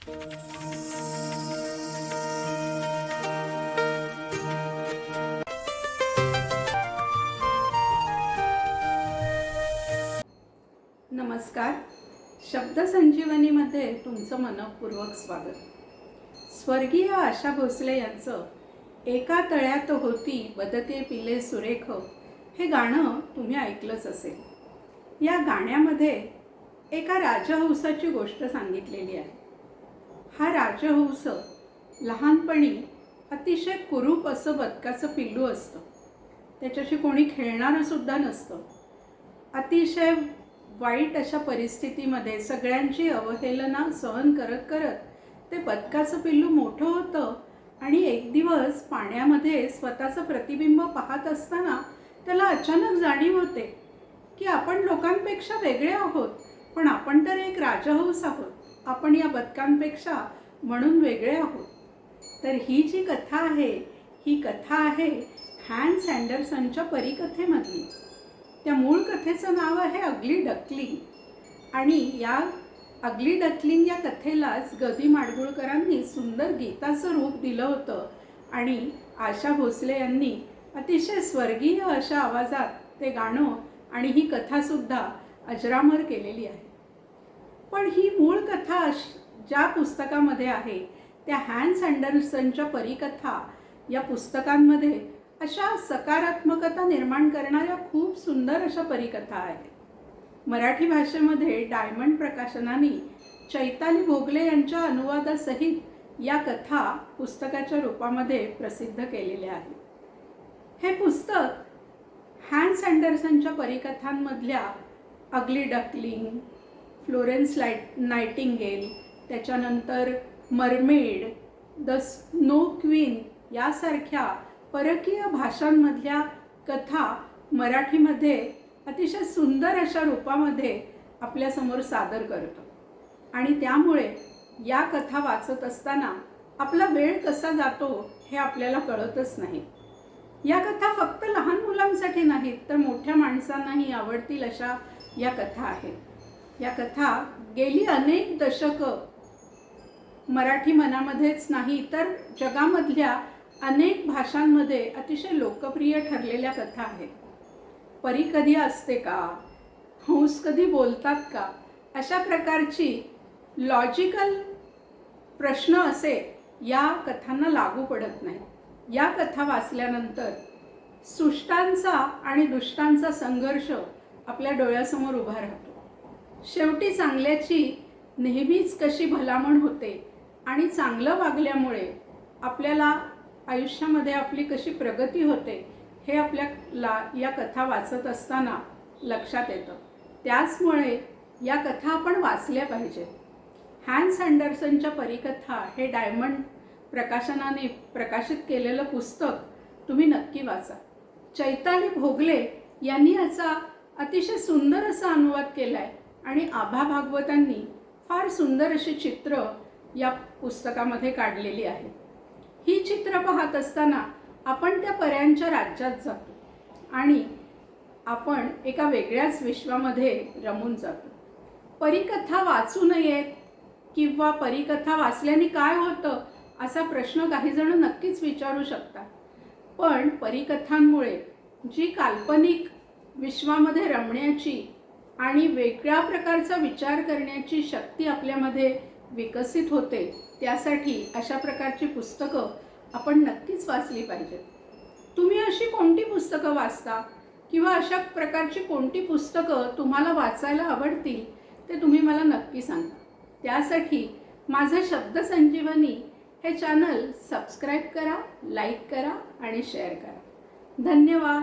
नमस्कार. शब्द संजीवनीमध्ये तुमचं मनपूर्वक स्वागत. स्वर्गीय आशा भोसले यांचं एका तळ्यात होती बदके पिले सुरेख हे गाणं तुम्ही ऐकलंच असेल. या गाण्यामध्ये एका राजहंसाची गोष्ट सांगितलेली आहे. हा राजहंस लहानपणी अतिशय कुरूप असं बदकाचं पिल्लू असतं. त्याच्याशी कोणी खेळणारं सुद्धा नसतं. अतिशय वाईट अशा परिस्थितीमध्ये सगळ्यांची अवहेलना सहन करत करत ते बदकाचं पिल्लू मोठं होतं आणि एक दिवस पाण्यामध्ये स्वतःचं प्रतिबिंब पाहत असताना त्याला अचानक जाणीव होते की आपण लोकांपेक्षा वेगळे आहोत, पण आपण तर एक राजहंस आहोत. आपण या बदकांपेक्षा म्हणून वेगळे आहोत. तर ही जी कथा आहे, ही कथा आहे हॅन्स अँडरसनच्या परीकथेमधली. त्या मूळ कथेचं नाव आहे अगली डकलिंग. आणि या अगली डकलिंग या कथेलाच ग. दी. माडगूळकरांनी सुंदर गीताचं रूप दिलं होतं आणि आशा भोसले यांनी अतिशय स्वर्गीय अशा आवाजात ते गाणं आणि ही कथासुद्धा अजरामर केलेली आहे. पण ही मूळ कथा ज्या पुस्तकामध्ये आहे त्या हॅन्स अँडरसनच्या परीकथा या पुस्तकांमध्ये अशा सकारात्मकता निर्माण करणाऱ्या खूप सुंदर अशा परीकथा आहेत. मराठी भाषेमध्ये डायमंड प्रकाशनाने चैताली भोगले यांच्या अनुवादासहित या कथा पुस्तकाच्या रूपामध्ये प्रसिद्ध केलेल्या आहेत. हे पुस्तक हॅन्स अँडरसनच्या परीकथांमधल्या अगली डकलिंग, फ्लोरेन्स नाइटिंगेल, त्याच्यानंतर मरमेड, द स्नो क्वीन यासारख्या परकीय भाषांमधल्या कथा मराठीमध्ये अतिशय सुंदर अशा रूपामध्ये आपल्यासमोर सादर करतो. आणि त्यामुळे या कथा वाचत असताना आपला वेळ कसा जातो हे आपल्याला कळतच नाही. या कथा फक्त लहान मुलांसाठी नाहीत तर मोठ्या माणसांनाही आवडतील अशा या कथा आहेत. या कथा गेली अनेक दशकं मराठी मनामध्येच नाही तर जगामधल्या अनेक भाषांमध्ये अतिशय लोकप्रिय ठरलेल्या कथा आहेत. परी कधी असते का, हंस कधी बोलतात का, अशा प्रकारची लॉजिकल प्रश्न असे या कथांना लागू पडत नाही. या कथा वाचल्यानंतर सुष्टांचा आणि दुष्टांचा संघर्ष आपल्या डोळ्यासमोर उभा राहतो. शेवटी चांगल्याची नेहमीच कशी भलामण होते आणि चांगलं वागल्यामुळे आपल्याला आयुष्यामध्ये आपली कशी प्रगती होते हे आपल्याला या कथा वाचत असताना लक्षात येतं. त्याचमुळे या कथा आपण वाचल्या पाहिजेत. हॅन्स अँडरसनच्या परीकथा हे डायमंड प्रकाशनाने प्रकाशित केलेलं पुस्तक तुम्ही नक्की वाचा. चैताली भोगले यांनी याचा अतिशय सुंदर असा अनुवाद केला आहे आणि आभा भागवतांनी फार सुंदर अशी चित्र या पुस्तकामध्ये काढलेली आहेत. ही चित्र पाहत असताना आपण त्या पर्यांच्या राज्यात जातो आणि आपण एका वेगळ्याच विश्वामध्ये रमून जातो. परीकथा वाचू नयेत किंवा परीकथा वाचल्याने काय होतं असा प्रश्न काही जण नक्कीच विचारू शकतात. पण परीकथांमुळे जी काल्पनिक विश्वामध्ये रमण्याची आणि वेगळ्या प्रकारचा विचार करण्याची शक्ती आपल्यामध्ये विकसित होते, त्यासाठी अशा प्रकारची पुस्तकं आपण नक्कीच वाचली पाहिजेत. तुम्ही अशी कोणती पुस्तकं वाचता किंवा अशा प्रकारची कोणती पुस्तकं तुम्हाला वाचायला आवडतील ते तुम्ही मला नक्की सांगा. त्यासाठी माझं शब्द संजीवनी हे चॅनल सबस्क्राईब करा, लाईक करा आणि शेअर करा. धन्यवाद.